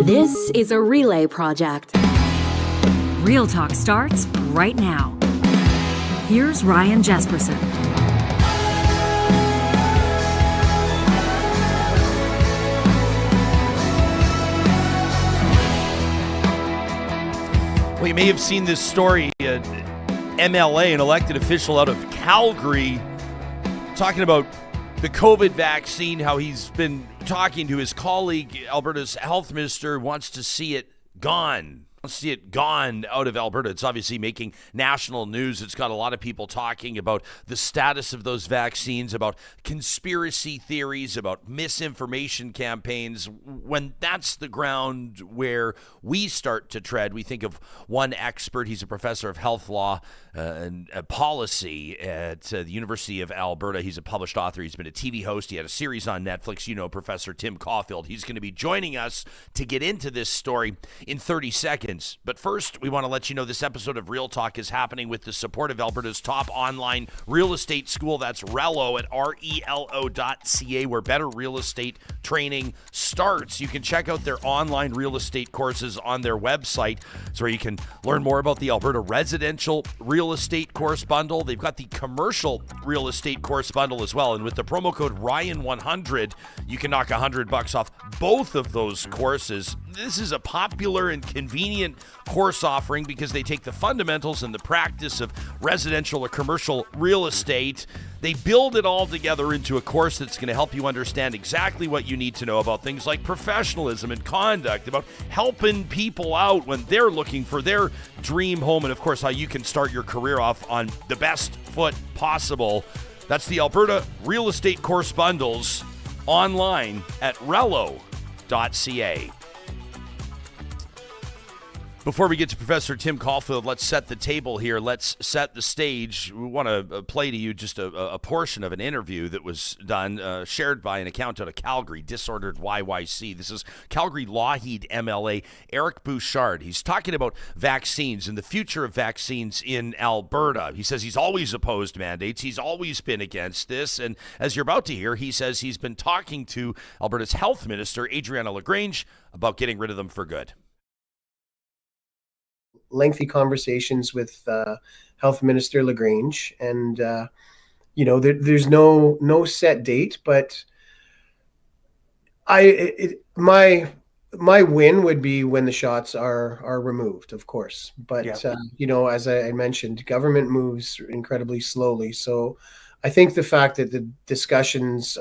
This is a relay project. Real Talk starts right now. Here's Ryan Jasperson. Well, you may have seen this story. MLA, an elected official out of Calgary, talking about the COVID vaccine, how he's been talking to his colleague, Alberta's Health Minister, wants to see it gone. Wants to see it gone out of Alberta. It's obviously making national news. It's got a lot of people talking about the status of those vaccines, about conspiracy theories, about misinformation campaigns. When that's the ground where we start to tread, we think of one expert. He's a professor of health law and policy at the University of Alberta. He's a published author. He's been a TV host. He had a series on Netflix. You know, Professor Tim Caulfield. He's going to be joining us to get into this story in 30 seconds. But first, we want to let you know this episode of Real Talk is happening with the support of Alberta's top online real estate school. That's Relo at relo.ca, where better real estate training starts. You can check out their online real estate courses on their website. It's where you can learn more about the Alberta residential real estate course bundle. They've got the commercial real estate course bundle as well. And with the promo code Ryan100, you can knock $100 off both of those courses. This is a popular and convenient course offering because they take the fundamentals and the practice of residential or commercial real estate. They build it all together into a course that's going to help you understand exactly what you need to know about things like professionalism and conduct, about helping people out when they're looking for their dream home, and of course how you can start your career off on the best foot possible. That's the Alberta Real Estate Course Bundles online at relo.ca. Before we get to Professor Tim Caulfield, let's set the table here. Let's set the stage. We want to play to you just a portion of an interview that was done, shared by an account out of Calgary, Disordered YYC. This is Calgary Lougheed MLA Eric Bouchard. He's talking about vaccines and the future of vaccines in Alberta. He says he's always opposed mandates. He's always been against this. And as you're about to hear, he says he's been talking to Alberta's Health Minister Adriana LaGrange about getting rid of them for good. Lengthy conversations with Health Minister LaGrange, and there's no set date, but my win would be when the shots are removed, of course. But yeah. As I mentioned, government moves incredibly slowly, so I think the fact that the discussions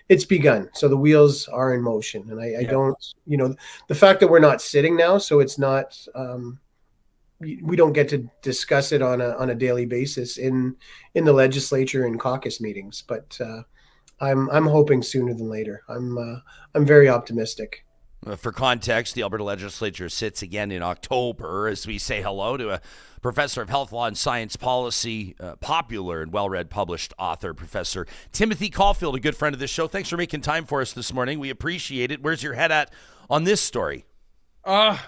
it's begun, so the wheels are in motion, and I don't, the fact that we're not sitting now, so it's not. We don't get to discuss it on a daily basis in the legislature and caucus meetings, but I'm hoping sooner than later. I'm very optimistic. For context, the Alberta legislature sits again in October as we say hello to a professor of health law and science policy, popular and well-read published author, Professor Timothy Caulfield, a good friend of this show. Thanks for making time for us this morning. We appreciate it. Where's your head at on this story? Ryan,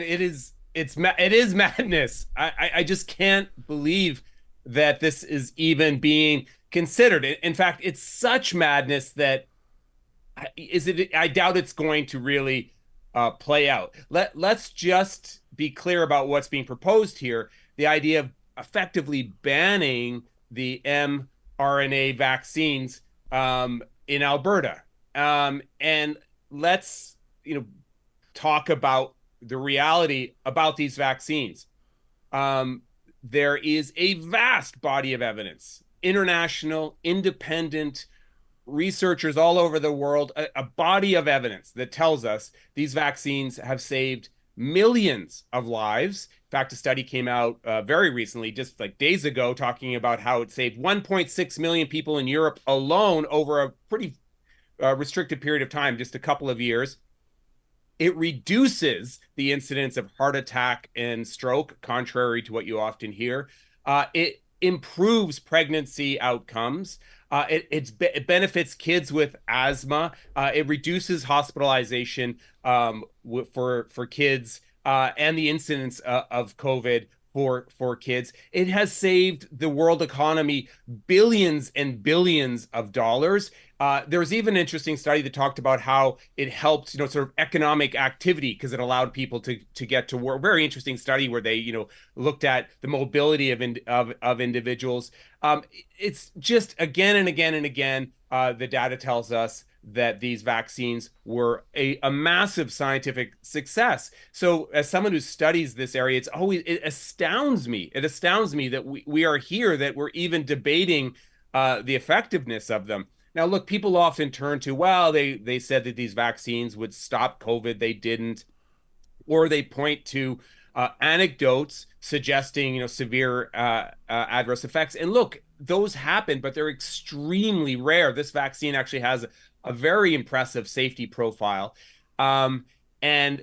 it is madness. I just can't believe that this is even being considered. In fact, it's such madness that I doubt it's going to really play out. Let's just be clear about what's being proposed here. The idea of effectively banning the mRNA vaccines in Alberta. And let's talk about the reality about these vaccines. There is a vast body of evidence, international, independent researchers all over the world, a body of evidence that tells us these vaccines have saved millions of lives. In fact, a study came out very recently, just like days ago, talking about how it saved 1.6 million people in Europe alone over a pretty restricted period of time, just a couple of years. It reduces the incidence of heart attack and stroke, contrary to what you often hear. It improves pregnancy outcomes. It benefits kids with asthma. It reduces hospitalization for kids and the incidence of COVID for kids. It has saved the world economy billions and billions of dollars. There was even an interesting study that talked about how it helped, sort of economic activity because it allowed people to get to work. Very interesting study where they, looked at the mobility of individuals. It's just again and again and again, the data tells us that these vaccines were a massive scientific success. So as someone who studies this area, it astounds me. It astounds me that we are here, that we're even debating the effectiveness of them. Now, look, people often turn to, well, they said that these vaccines would stop COVID. They didn't. Or they point to anecdotes suggesting, severe adverse effects. And look, those happen, but they're extremely rare. This vaccine actually has a very impressive safety profile. And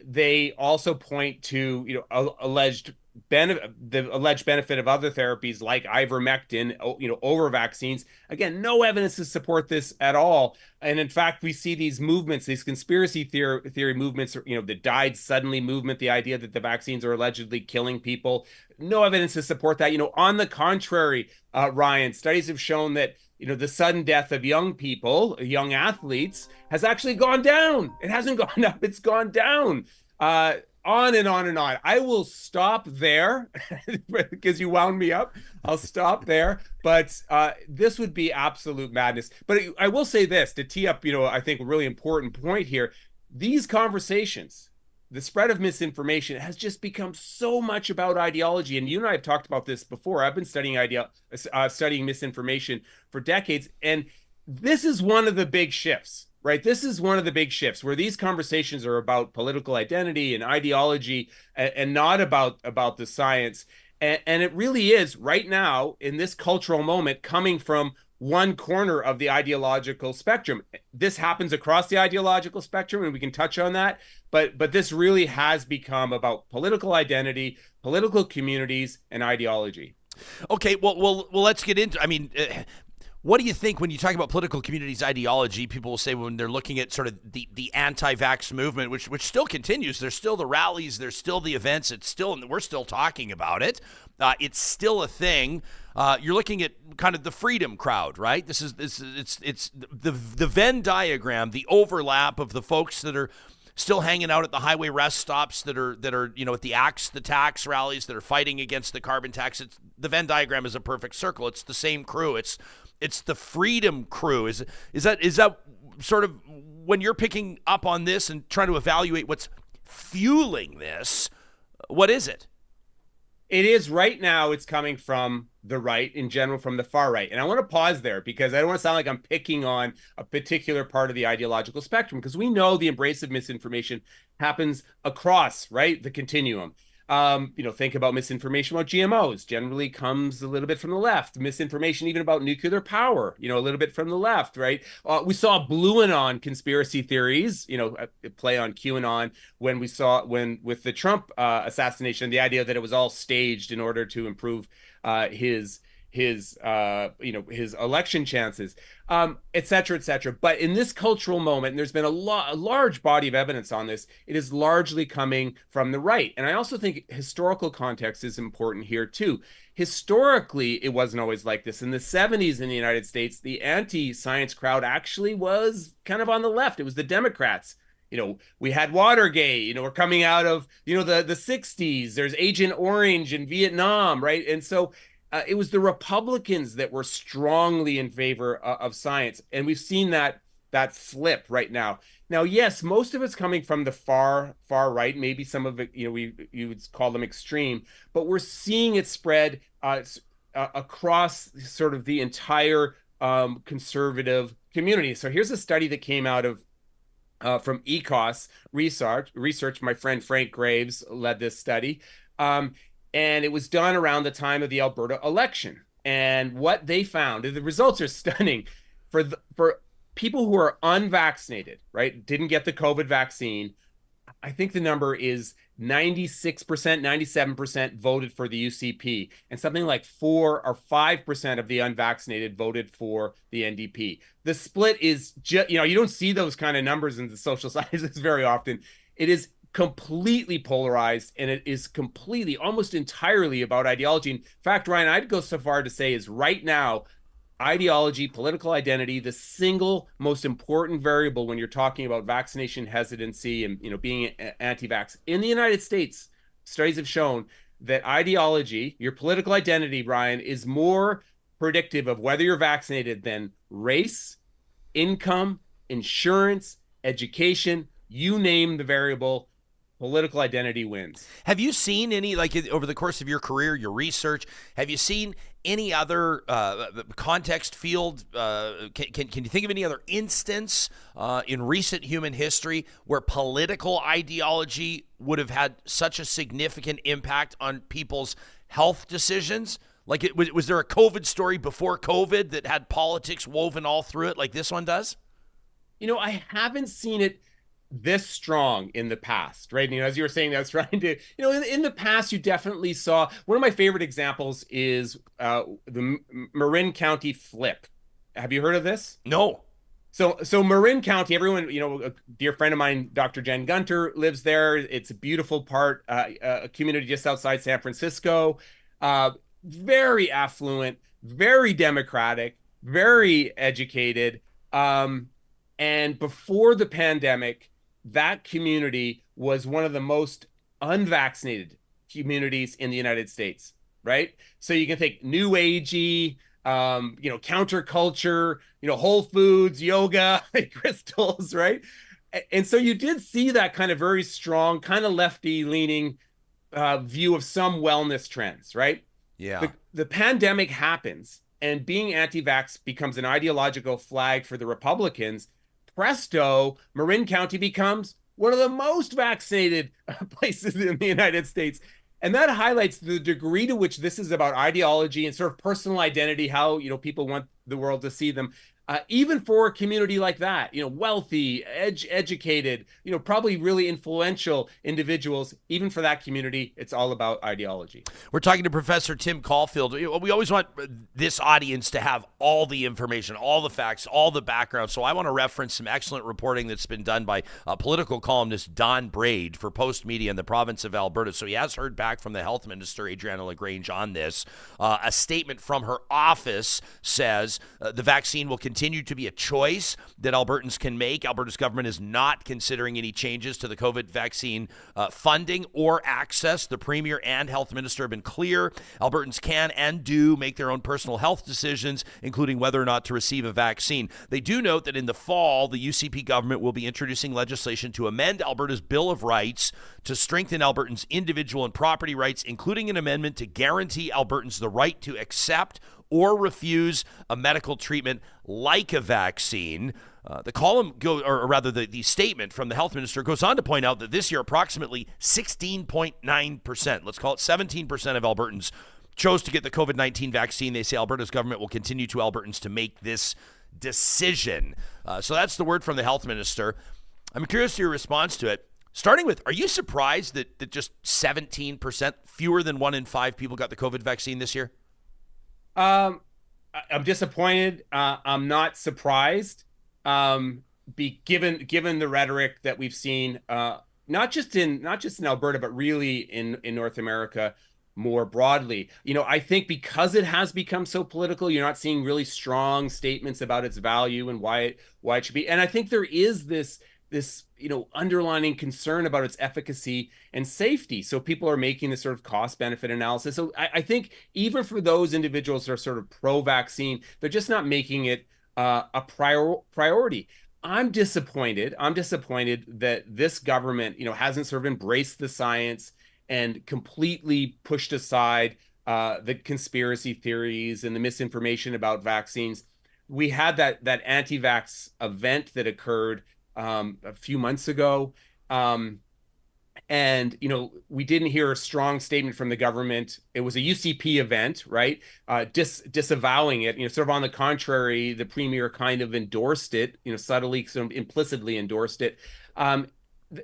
they also point to, the alleged benefit of other therapies like ivermectin, over vaccines. Again, no evidence to support this at all. And in fact, we see these movements, these conspiracy theory movements, the died suddenly movement, the idea that the vaccines are allegedly killing people. No evidence to support that. On the contrary, Ryan, studies have shown that the sudden death of young people, young athletes, has actually gone down. It hasn't gone up, it's gone down. On and on and on. I will stop there because you wound me up. I'll stop there. But this would be absolute madness. But I will say this to tee up, I think a really important point here. These conversations, the spread of misinformation has just become so much about ideology. And you and I have talked about this before. I've been studying misinformation for decades. And this is one of the big shifts. Right. This is one of the big shifts where these conversations are about political identity and ideology and not about the science. And it really is right now in this cultural moment coming from one corner of the ideological spectrum. This happens across the ideological spectrum, and we can touch on that. But this really has become about political identity, political communities, and ideology. Okay, well, let's get into. What do you think when you talk about political communities ideology? People will say when they're looking at sort of the anti-vax movement, which still continues. There's still the rallies. There's still the events. We're still talking about it. It's still a thing. You're looking at kind of the freedom crowd, right? It's the Venn diagram, the overlap of the folks that are still hanging out at the highway rest stops that are at the tax rallies that are fighting against the carbon tax. The Venn diagram is a perfect circle. It's the same crew. It's the freedom crew. Is that sort of when you're picking up on this and trying to evaluate what's fueling this? What is it? It is right now. It's coming from the right in general, from the far right. And I want to pause there because I don't want to sound like I'm picking on a particular part of the ideological spectrum, because we know the embrace of misinformation happens across, right, the continuum. Think about misinformation about GMOs generally comes a little bit from the left. Misinformation even about nuclear power, a little bit from the left, right? We saw Blue Anon conspiracy theories, play on QAnon when with the Trump assassination, the idea that it was all staged in order to improve his election chances, et cetera, et cetera. But in this cultural moment, and there's been a large body of evidence on this, it is largely coming from the right. And I also think historical context is important here too. Historically, it wasn't always like this. In the 70s in the United States, the anti-science crowd actually was kind of on the left. It was the Democrats. We had Watergate, we're coming out of, the 60s. There's Agent Orange in Vietnam, right? And so it was the Republicans that were strongly in favor of science. And we've seen that flip right now. Now, yes, most of it's coming from the far right. Maybe some of it, you would call them extreme, but we're seeing it spread across sort of the entire conservative community. So here's a study that came out of from ECOS research. My friend Frank Graves led this study. And it was done around the time of the Alberta election. And what they found, the results are stunning. For people who are unvaccinated, right, didn't get the COVID vaccine, I think the number is 96%, 97% voted for the UCP, and something like 4 or 5% of the unvaccinated voted for the NDP. The split is just, you don't see those kind of numbers in the social sciences very often. It is completely polarized, and it is completely, almost entirely about ideology. In fact, Ryan, I'd go so far to say is right now, ideology, political identity, the single most important variable when you're talking about vaccination hesitancy and being anti-vax in the United States. Studies have shown that ideology, your political identity, Ryan, is more predictive of whether you're vaccinated than race, income, insurance, education, you name the variable. Political identity wins. Have you seen any, like over the course of your career, your research, have you seen any other context field? Can you think of any other instance in recent human history where political ideology would have had such a significant impact on people's health decisions? Like, was there a COVID story before COVID that had politics woven all through it like this one does? I haven't seen it this strong in the past, right? As you were saying, I was trying to, in the past, you definitely saw, one of my favorite examples is the Marin County flip. Have you heard of this? No. So Marin County, everyone, a dear friend of mine, Dr. Jen Gunter, lives there. It's a beautiful part, a community just outside San Francisco, very affluent, very democratic, very educated. And before the pandemic, that community was one of the most unvaccinated communities in the United States, right? So you can think new agey, counterculture, Whole Foods, yoga, crystals, right? And so you did see that kind of very strong, kind of lefty leaning view of some wellness trends, right? Yeah. The pandemic happens, and being anti-vax becomes an ideological flag for the Republicans. Presto, Marin County becomes one of the most vaccinated places in the United States. And that highlights the degree to which this is about ideology and sort of personal identity, how, people want the world to see them. Even for a community like that, wealthy, educated, probably really influential individuals, even for that community, it's all about ideology. We're talking to Professor Tim Caulfield. We always want this audience to have all the information, all the facts, all the background. So I want to reference some excellent reporting that's been done by political columnist Don Braid for Post Media in the province of Alberta. So he has heard back from the Health Minister Adriana LaGrange on this. A statement from her office says the vaccine will continue to be a choice that Albertans can make. Alberta's government is not considering any changes to the COVID vaccine funding or access. The Premier and Health Minister have been clear. Albertans can and do make their own personal health decisions, including whether or not to receive a vaccine. They do note that in the fall, the UCP government will be introducing legislation to amend Alberta's Bill of Rights to strengthen Albertans' individual and property rights, including an amendment to guarantee Albertans the right to accept or refuse a medical treatment like a vaccine. The column the statement from the health minister goes on to point out that this year approximately 16.9%, let's call it 17% of Albertans chose to get the COVID-19 vaccine. They say Alberta's government will continue to Albertans to make this decision. So that's the word from the health minister. I'm curious to your response to it. Starting with, are you surprised that just 17%, fewer than 1 in 5 people got the COVID vaccine this year? I'm disappointed. I'm not surprised. Given the rhetoric that we've seen, not just in Alberta, but really in North America more broadly. I think because it has become so political, you're not seeing really strong statements about its value and why it should be. And I think there is this underlining concern about its efficacy and safety. So people are making this sort of cost benefit analysis. So I think even for those individuals that are sort of pro-vaccine, they're just not making it a priority. I'm disappointed that this government, hasn't sort of embraced the science and completely pushed aside the conspiracy theories and the misinformation about vaccines. We had that anti-vax event that occurred a few months ago. And, we didn't hear a strong statement from the government. It was a UCP event, right? Disavowing it, sort of on the contrary, the Premier kind of endorsed it, subtly, sort of implicitly endorsed it.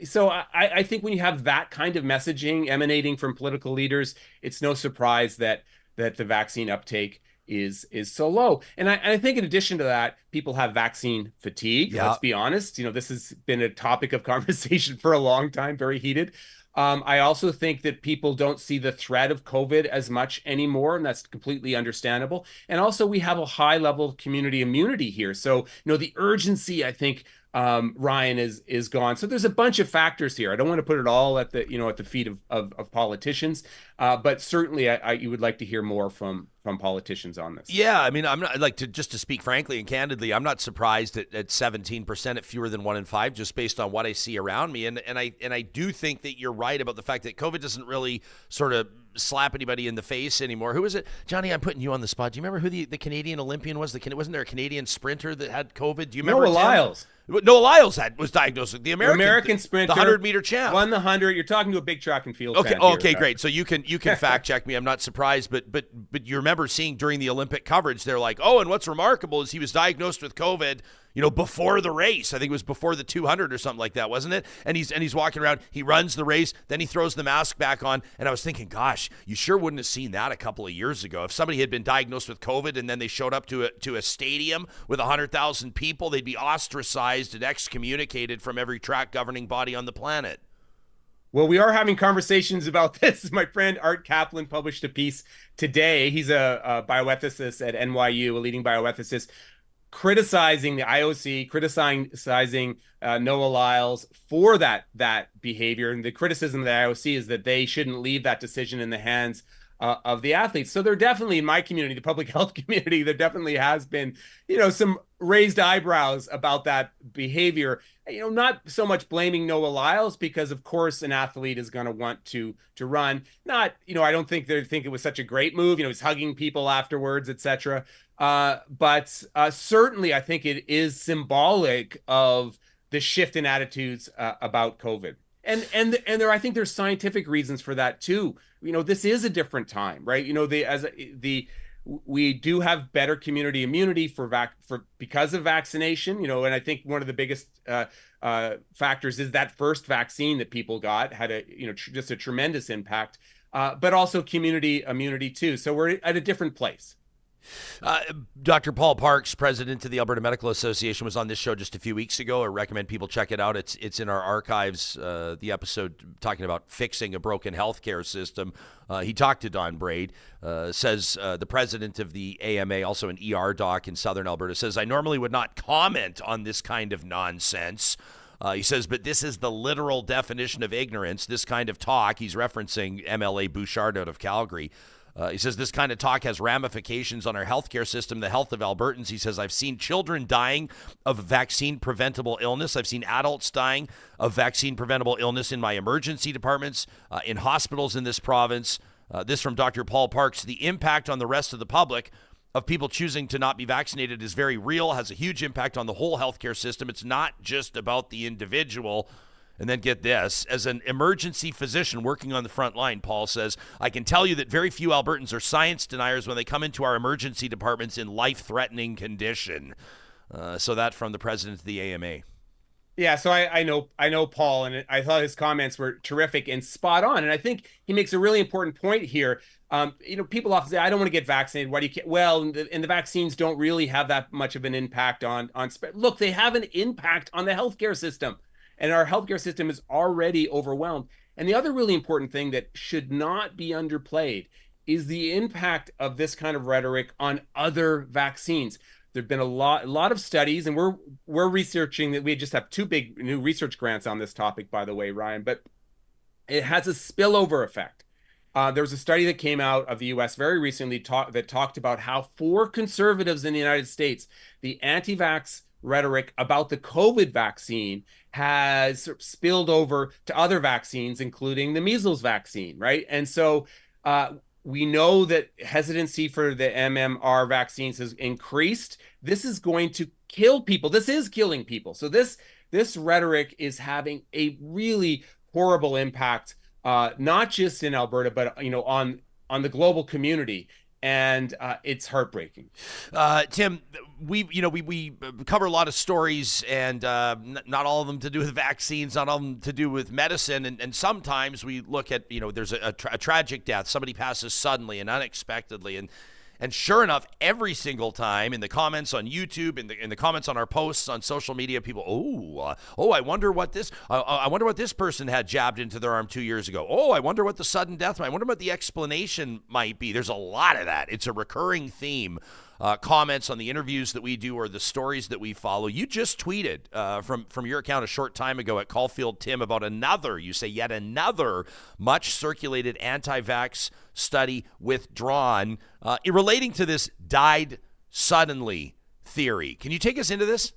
So I think when you have that kind of messaging emanating from political leaders, it's no surprise that the vaccine uptake is so low. And I think in addition to that, people have vaccine fatigue. Let's be honest. This has been a topic of conversation for a long time, very heated. I also think that people don't see the threat of COVID as much anymore, and that's completely understandable. And also, we have a high level of community immunity here. So, the urgency, I think, Ryan, is gone. So there's a bunch of factors here. I don't want to put it all at the feet of politicians, but certainly you would like to hear more from politicians on this. Yeah, I mean, I'm not just to speak frankly and candidly, I'm not surprised at 17% at fewer than 1 in 5, just based on what I see around me. And I do think that you're right about the fact that COVID doesn't really sort of slap anybody in the face anymore. Who is it? Johnny, I'm putting you on the spot. Do you remember who the Canadian Olympian was? Wasn't there a Canadian sprinter that had COVID? Do you remember? Noah Lyles. Noah Lyles was diagnosed with the American sprinter, the 100-meter champ, won the 100. You're talking to a big track and field. Okay, great. So you can fact check me. I'm not surprised, but you remember seeing during the Olympic coverage, they're like, oh, and what's remarkable is he was diagnosed with COVID, before the race. I think it was before the 200 or something like that, wasn't it? And he's walking around. He runs the race, then he throws the mask back on. And I was thinking, gosh, you sure wouldn't have seen that a couple of years ago. If somebody had been diagnosed with COVID and then they showed up to a stadium with 100,000 people, they'd be ostracized and excommunicated from every track governing body on the planet. Well, we are having conversations about this. My friend Art Kaplan published a piece today. He's a bioethicist at NYU, a leading bioethicist, criticizing the IOC, criticizing Noah Lyles for that behavior. And the criticism of the IOC is that they shouldn't leave that decision in the hands of the athletes. So there definitely, in my community, the public health community, there definitely has been, some raised eyebrows about that behavior. Not so much blaming Noah Lyles, because of course an athlete is going to want to run. Not, I don't think they think it was such a great move. He's hugging people afterwards, etc. But certainly I think it is symbolic of the shift in attitudes about COVID. And I think there's scientific reasons for that too. This is a different time, right? We do have better community immunity because of vaccination, and I think one of the biggest factors is that first vaccine that people got had just a tremendous impact, but also community immunity too. So we're at a different place. Dr. Paul Parks, president of the Alberta Medical Association, was on this show just a few weeks ago. I recommend people check it out. It's in our archives, the episode talking about fixing a broken healthcare system. He talked to Don Braid, says the president of the AMA, also an ER doc in southern Alberta, says, I normally would not comment on this kind of nonsense. He says, but this is the literal definition of ignorance, this kind of talk. He's referencing MLA Bouchard out of Calgary. He says this kind of talk has ramifications on our healthcare system, the health of Albertans. He says, I've seen children dying of vaccine-preventable illness. I've seen adults dying of vaccine-preventable illness in my emergency departments, in hospitals in this province. This from Dr. Paul Parks. The impact on the rest of the public of people choosing to not be vaccinated is very real, has a huge impact on the whole healthcare system. It's not just about the individual. And then get this, as an emergency physician working on the front line, Paul says, I can tell you that very few Albertans are science deniers when they come into our emergency departments in life-threatening condition. So that from the president of the AMA. Yeah, so I know Paul, and I thought his comments were terrific and spot on. And I think he makes a really important point here. People often say, I don't want to get vaccinated. Why do you? Well, and the vaccines don't really have that much of an impact on spread. Look, they have an impact on the healthcare system. And our healthcare system is already overwhelmed. And the other really important thing that should not be underplayed is the impact of this kind of rhetoric on other vaccines. There've been a lot of studies, and we're researching that. We just have 2 big new research grants on this topic, by the way, Ryan. But it has a spillover effect. There was a study that came out of the U.S. very recently that talked about how for conservatives in the United States, the anti-vaxx rhetoric about the COVID vaccine has spilled over to other vaccines, including the measles vaccine, right? And so we know that hesitancy for the MMR vaccines has increased. This is going to kill people. This is killing people. So this rhetoric is having a really horrible impact, not just in Alberta, but on the global community. And it's heartbreaking. Tim, we cover a lot of stories, and not all of them to do with vaccines, not all of them to do with medicine. And sometimes we look at, there's a tragic death. Somebody passes suddenly and unexpectedly. And And sure enough, every single time in the comments on YouTube, in the comments on our posts on social media, people, I wonder what this person had jabbed into their arm 2 years ago. Oh, I wonder what the sudden death might. I wonder what the explanation might be. There's a lot of that. It's a recurring theme. Comments on the interviews that we do or the stories that we follow. You just tweeted from your account a short time ago at Caulfield Tim about yet another much circulated anti-vax study withdrawn relating to this died suddenly theory. Can you take us into this?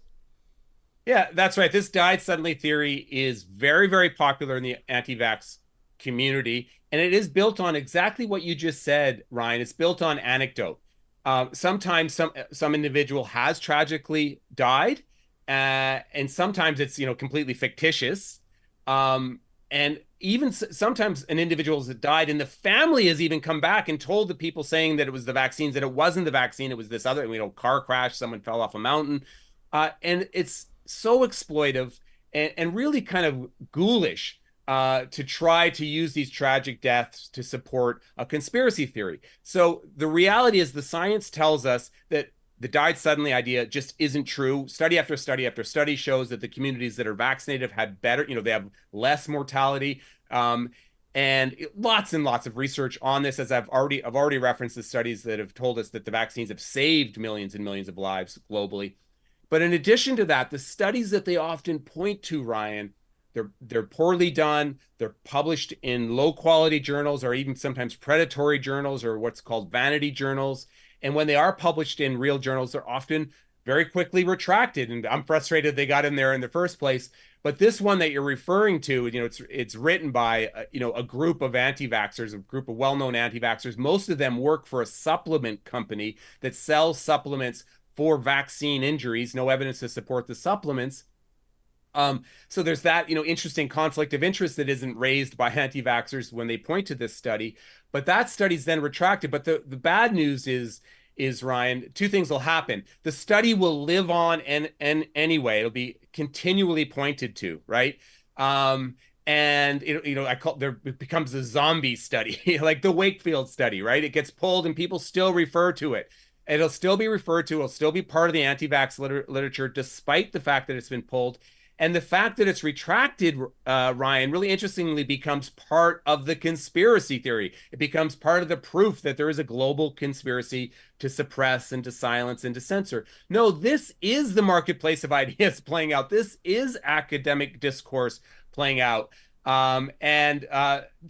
Yeah, that's right. This died suddenly theory is very, very popular in the anti-vax community, and it is built on exactly what you just said, Ryan. It's built on anecdote. Sometimes some individual has tragically died, and sometimes it's completely fictitious, and even sometimes an individual has died, and the family has even come back and told the people saying that it was the vaccines that it wasn't the vaccine, it was this other car crash, someone fell off a mountain, and it's so exploitive and really kind of ghoulish. To try to use these tragic deaths to support a conspiracy theory. So the reality is the science tells us that the died suddenly idea just isn't true. Study after study after study shows that the communities that are vaccinated have had better, they have less mortality. And lots and lots of research on this, as I've already referenced the studies that have told us that the vaccines have saved millions and millions of lives globally. But in addition to that, the studies that they often point to, Ryan, they're poorly done. They're published in low quality journals or even sometimes predatory journals or what's called vanity journals. And when they are published in real journals, they're often very quickly retracted. And I'm frustrated they got in there in the first place. But this one that you're referring to, it's written by a group of anti-vaxxers, a group of well-known anti-vaxxers. Most of them work for a supplement company that sells supplements for vaccine injuries. No evidence to support the supplements. So there's that, interesting conflict of interest that isn't raised by anti-vaxxers when they point to this study, but that study's then retracted. But the bad news is Ryan, two things will happen. The study will live on and anyway, it'll be continually pointed to, right? And it becomes a zombie study, like the Wakefield study, right? It gets pulled and people still refer to it. It'll still be referred to. It'll still be part of the anti-vax literature, despite the fact that it's been pulled. And the fact that it's retracted, Ryan, really interestingly becomes part of the conspiracy theory. It becomes part of the proof that there is a global conspiracy to suppress and to silence and to censor. No, this is the marketplace of ideas playing out. This is academic discourse playing out.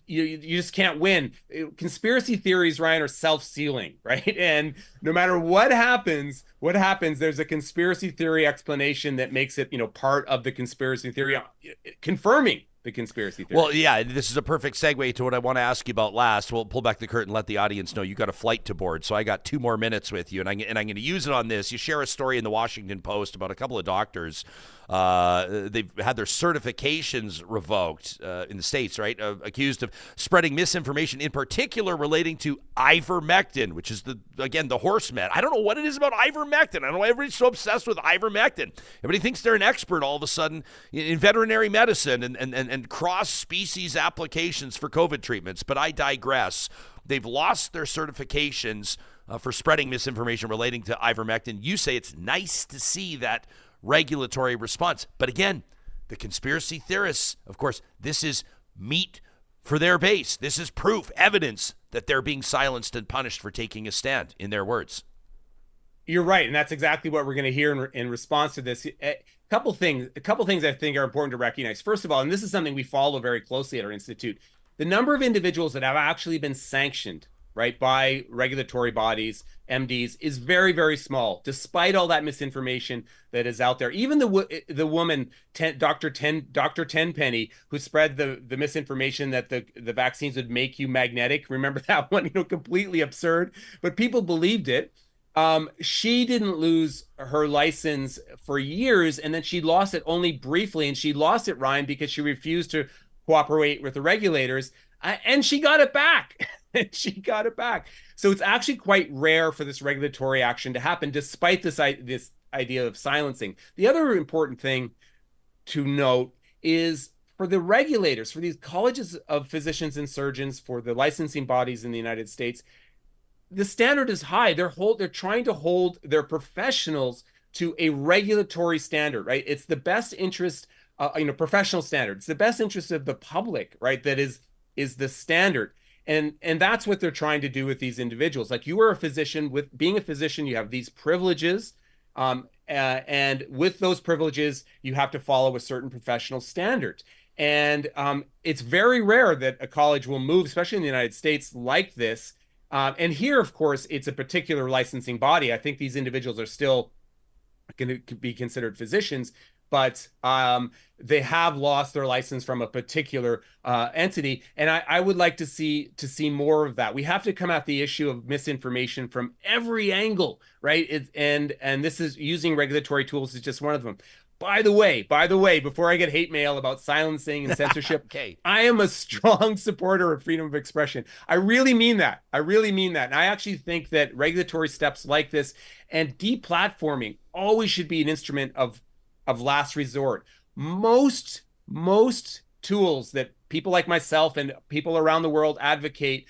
You just can't win. Conspiracy theories, Ryan, are self-sealing, right? And no matter what happens, there's a conspiracy theory explanation that makes it, part of the conspiracy theory, confirming the conspiracy theory. Well, yeah, this is a perfect segue to what I want to ask you about last. We'll pull back the curtain and let the audience know you got a flight to board. So I got 2 more minutes with you, and I'm going to use it on this. You share a story in the Washington Post about a couple of doctors. They've had their certifications revoked in the States, right? Accused of spreading misinformation, in particular relating to ivermectin, which is the horse med. I don't know what it is about ivermectin. I don't know why everybody's so obsessed with ivermectin. Everybody thinks they're an expert all of a sudden in veterinary medicine and cross-species applications for COVID treatments. But I digress. They've lost their certifications for spreading misinformation relating to ivermectin. You say it's nice to see that regulatory response. But again, the conspiracy theorists, of course, this is meat for their base. This is proof, evidence that they're being silenced and punished for taking a stand, in their words. You're right, and that's exactly what we're going to hear in response to this. A couple things I think are important to recognize. First of all, and this is something we follow very closely at our institute, the number of individuals that have actually been sanctioned, right, by regulatory bodies, MDs, is very, very small, despite all that misinformation that is out there. Even the woman, Dr. Tenpenny, who spread the misinformation that the vaccines would make you magnetic. Remember that one? Completely absurd, but people believed it. She didn't lose her license for years, and then she lost it only briefly. And she lost it, Ryan, because she refused to cooperate with the regulators, and she got it back. So it's actually quite rare for this regulatory action to happen, despite this idea of silencing. The other important thing to note is for the regulators, for these colleges of physicians and surgeons, for the licensing bodies in the United States, the standard is high. They're trying to hold their professionals to a regulatory standard, right? It's the best interest, professional standard. It's the best interest of the public, right? That is the standard. And that's what they're trying to do with these individuals. Like, you are a physician. With being a physician, you have these privileges. And with those privileges, you have to follow a certain professional standard. And it's very rare that a college will move, especially in the United States, like this. And here, of course, it's a particular licensing body. I think these individuals are still going to be considered physicians, but they have lost their license from a particular entity. And I would like to see more of that. We have to come at the issue of misinformation from every angle, right? And this is using regulatory tools is just one of them. By the way, before I get hate mail about silencing and censorship, okay, I am a strong supporter of freedom of expression. I really mean that. And I actually think that regulatory steps like this and deplatforming always should be an instrument of last resort. Most tools that people like myself and people around the world advocate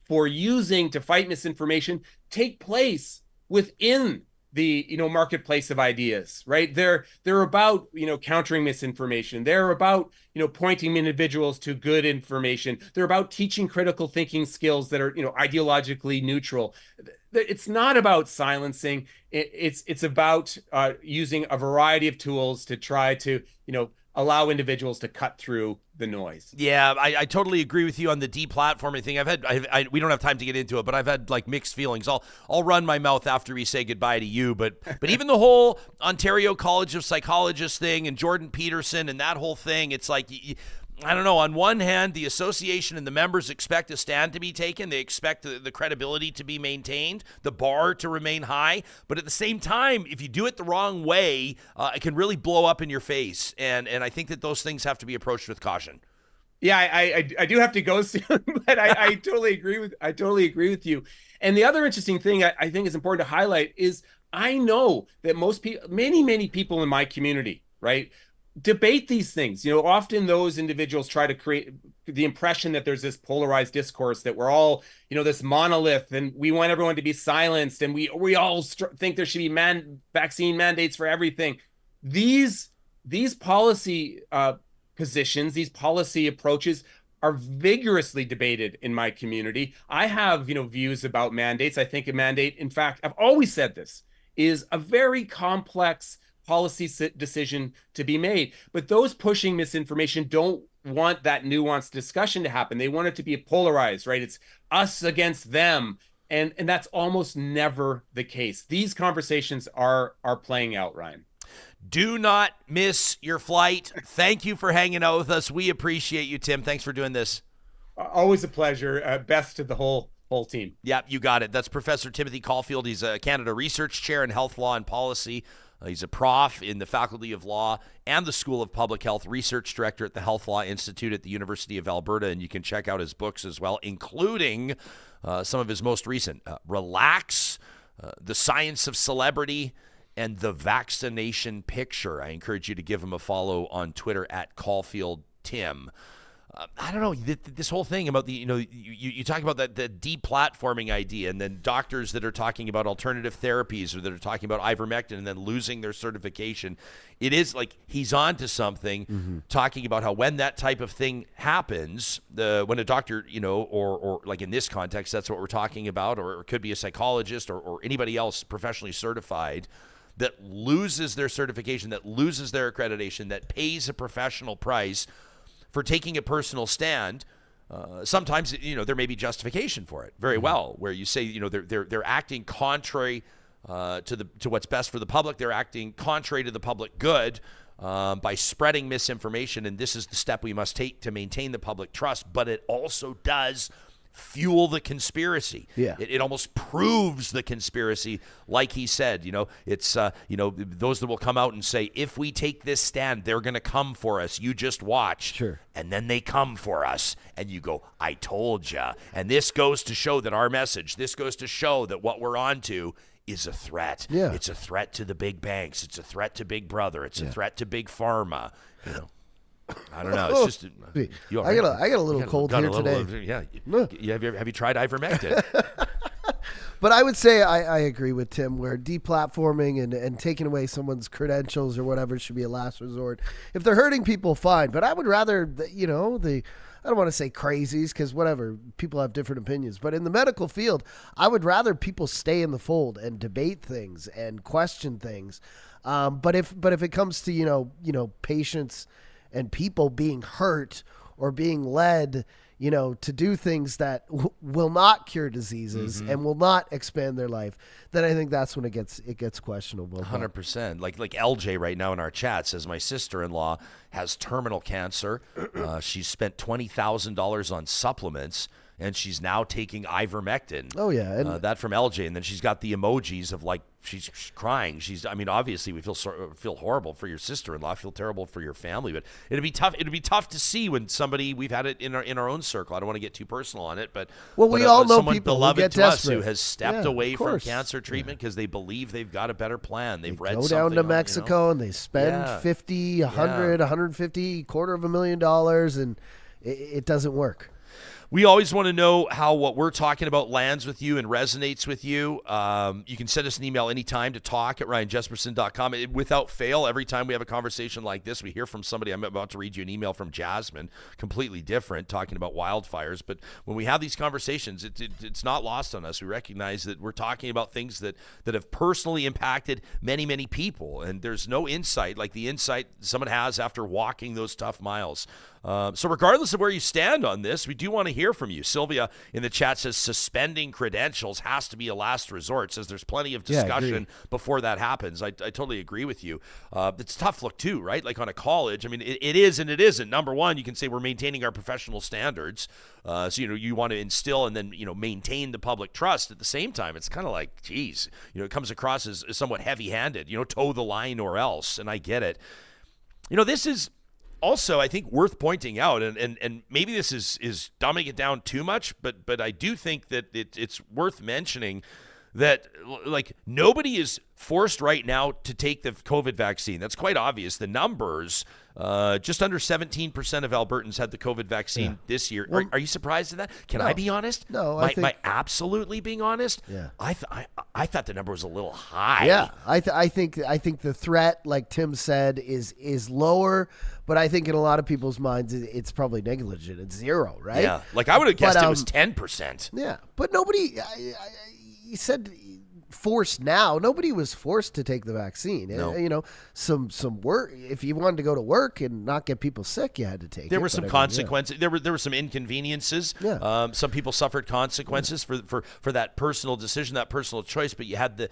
for using to fight misinformation take place within the marketplace of ideas, right? They're about countering misinformation. They're about pointing individuals to good information. They're about teaching critical thinking skills that are ideologically neutral. It's not about silencing. It's about using a variety of tools to try to allow individuals to cut through the noise. Yeah, I totally agree with you on the deplatforming thing. We don't have time to get into it, but I've had like mixed feelings. I'll run my mouth after we say goodbye to you, but even the whole Ontario College of Psychologists thing and Jordan Peterson and that whole thing, it's like, I don't know. On one hand, the association and the members expect a stand to be taken. They expect the credibility to be maintained, the bar to remain high. But at the same time, if you do it the wrong way, it can really blow up in your face. And I think that those things have to be approached with caution. Yeah, I do have to go soon, but I totally agree with you. And the other interesting thing I think is important to highlight is I know that many people in my community, right, debate these things. Often those individuals try to create the impression that there's this polarized discourse, that we're all, this monolith, and we want everyone to be silenced, and we all think there should be vaccine mandates for everything. These policy positions, these policy approaches are vigorously debated in my community. I have, views about mandates. I think a mandate, in fact, I've always said this, is a very complex policy decision to be made. But those pushing misinformation don't want that nuanced discussion to happen. They want it to be polarized, right? It's us against them. And that's almost never the case. These conversations are playing out, Ryan. Do not miss your flight. Thank you for hanging out with us. We appreciate you, Tim. Thanks for doing this. Always a pleasure. Best to the whole team. Yeah, you got it. That's Professor Timothy Caulfield. He's a Canada Research Chair in Health Law and Policy. He's a prof in the Faculty of Law and the School of Public Health, Research Director at the Health Law Institute at the University of Alberta, and you can check out his books as well, including some of his most recent, Relax, The Science of Celebrity, and The Vaccination Picture. I encourage you to give him a follow on Twitter at CaulfieldTim. I don't know, this whole thing about you talk about the deplatforming idea, and then doctors that are talking about alternative therapies or that are talking about ivermectin and then losing their certification. It is like he's on to something, talking about how when that type of thing happens, when a doctor, or like in this context, that's what we're talking about, or it could be a psychologist or anybody else professionally certified that loses their certification, that loses their accreditation, that pays a professional price for taking a personal stand. Sometimes there may be justification for it, very well, where you say they're acting contrary to what's best for the public. They're acting contrary to the public good by spreading misinformation, and this is the step we must take to maintain the public trust. But it also does fuel the conspiracy. Yeah. It almost proves the conspiracy. Like he said, it's those that will come out and say, if we take this stand, they're going to come for us. You just watch. Sure. And then they come for us. And you go, I told ya. And this goes to show that our message, this goes to show that what we're on to is a threat. Yeah. It's a threat to the big banks. It's a threat to Big Brother. It's a threat to Big Pharma. I don't know. It's just I got a little cold here today. Yeah. Have you tried ivermectin? But I would say I agree with Tim, where deplatforming and taking away someone's credentials or whatever should be a last resort. If they're hurting people, fine. But I would rather, I don't want to say crazies, because whatever, people have different opinions. But in the medical field, I would rather people stay in the fold and debate things and question things. But if it comes to patients and people being hurt or being led, to do things that will not cure diseases and will not expand their life, then I think that's when it gets questionable. 100%. Like LJ right now in our chat says, my sister-in-law has terminal cancer. She's spent $20,000 on supplements, and she's now taking ivermectin. Oh yeah, and that from LJ, and then she's got the emojis of like she's crying. Obviously we feel horrible for your sister-in-law, feel terrible for your family, but it'd be tough. It'd be tough to see when somebody, we've had it in our own circle. I don't want to get too personal on it, but we all know someone people beloved who get to us desperate. who has stepped away from cancer treatment because they believe they've got a better plan. They've read go something down to on, Mexico and they spend $50, $100, $150, $250,000, and it doesn't work. We always want to know how what we're talking about lands with you and resonates with you. You can send us an email anytime to talk@ryanjesperson.com. Without fail, every time we have a conversation like this, we hear from somebody. I'm about to read you an email from Jasmine, completely different, talking about wildfires. But when we have these conversations, it's not lost on us. We recognize that we're talking about things that have personally impacted many, many people. And there's no insight like the insight someone has after walking those tough miles. So regardless of where you stand on this, we do want to hear from you. Sylvia in the chat says suspending credentials has to be a last resort. Says there's plenty of discussion before that happens. I totally agree with you. It's a tough look too, right? Like on a college, I mean, it is and it isn't. Number one, you can say we're maintaining our professional standards. So, you want to instill and then, maintain the public trust. At the same time, it's kind of like, geez, it comes across as somewhat heavy-handed, toe the line or else. And I get it. This is also, I think, worth pointing out, and maybe this is dumbing it down too much, but I do think that it's worth mentioning that, like, nobody is forced right now to take the COVID vaccine. That's quite obvious. The numbers, just under 17% of Albertans had the COVID vaccine this year. Well, are you surprised at that? Can I be honest? No, Am I absolutely being honest? Yeah. I thought the number was a little high. Yeah, I think the threat, like Tim said, is lower, but I think in a lot of people's minds it's probably negligent. It's zero, right? Yeah, like I would have guessed it was 10%. Yeah, but nobody. You said forced now. Nobody was forced to take the vaccine. No. Some work. If you wanted to go to work and not get people sick, you had to take it. There were some consequences. There were some inconveniences. Yeah. Some people suffered consequences for that personal decision, that personal choice. But you had the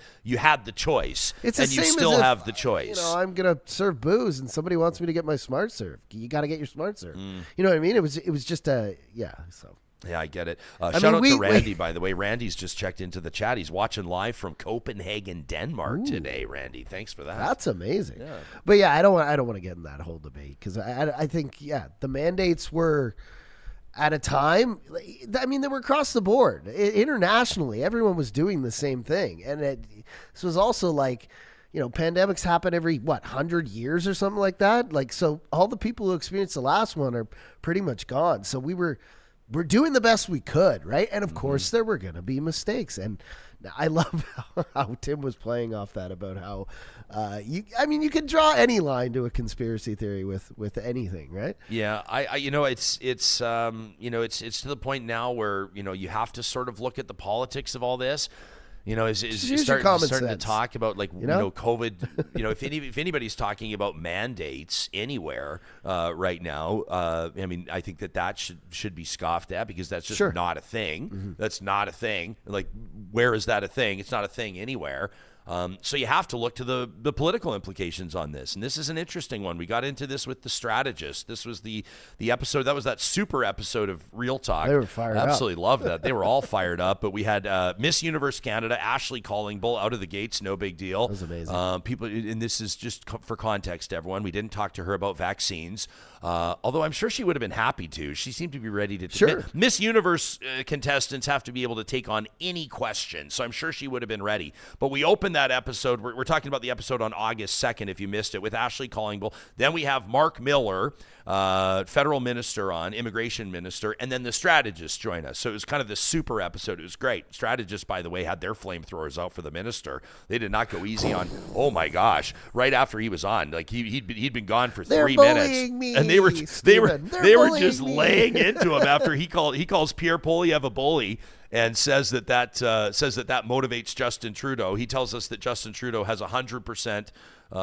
choice, it's and the you same still as if, have the choice. I'm gonna serve booze, and somebody wants me to get my Smart Serve. You got to get your Smart Serve. You know what I mean? It was just so. Yeah, I get it. Shout out to Randy, by the way. Randy's just checked into the chat. He's watching live from Copenhagen, Denmark today, Randy. Thanks for that. That's amazing. Yeah. But yeah, I don't want to get in that whole debate because I think, the mandates were at a time, I mean, they were across the board. Internationally, everyone was doing the same thing. And this was also like, pandemics happen every, 100 years or something like that? Like, so all the people who experienced the last one are pretty much gone. So we're doing the best we could, right? And of course, there were going to be mistakes. And I love how Tim was playing off that about how you could draw any line to a conspiracy theory with anything, right? Yeah, it's to the point now where you have to sort of look at the politics of all this. Is starting to talk about COVID. If anybody's talking about mandates anywhere right now, I think that should be scoffed at because that's just not a thing. Mm-hmm. That's not a thing. Like, where is that a thing? It's not a thing anywhere. So you have to look to the political implications on this. And this is an interesting one. We got into this with the strategist. This was the episode. That was that super episode of Real Talk. They were fired up. Absolutely loved that. They were all fired up. But we had Miss Universe Canada, Ashley Callingbull, out of the gates. No big deal. That was amazing. People, and this is just for context, everyone. We didn't talk to her about vaccines. Although I'm sure she would have been happy to. She seemed to be ready to. Sure. Miss Universe contestants have to be able to take on any question. So I'm sure she would have been ready. But we opened opened that episode. We're talking about the episode on August 2nd, if you missed it, with Ashley Collingbull. Then we have Mark Miller, federal minister on, immigration minister, and then the strategists join us. So it was kind of this super episode. It was great. Strategists, by the way, had their flamethrowers out for the minister. They did not go easy on, oh my gosh, right after he was on. Like he'd been gone for 3 minutes. Me, and they were just me. laying into him after he calls Pierre Poilievre a bully. And says that motivates Justin Trudeau. He tells us that Justin Trudeau has 100%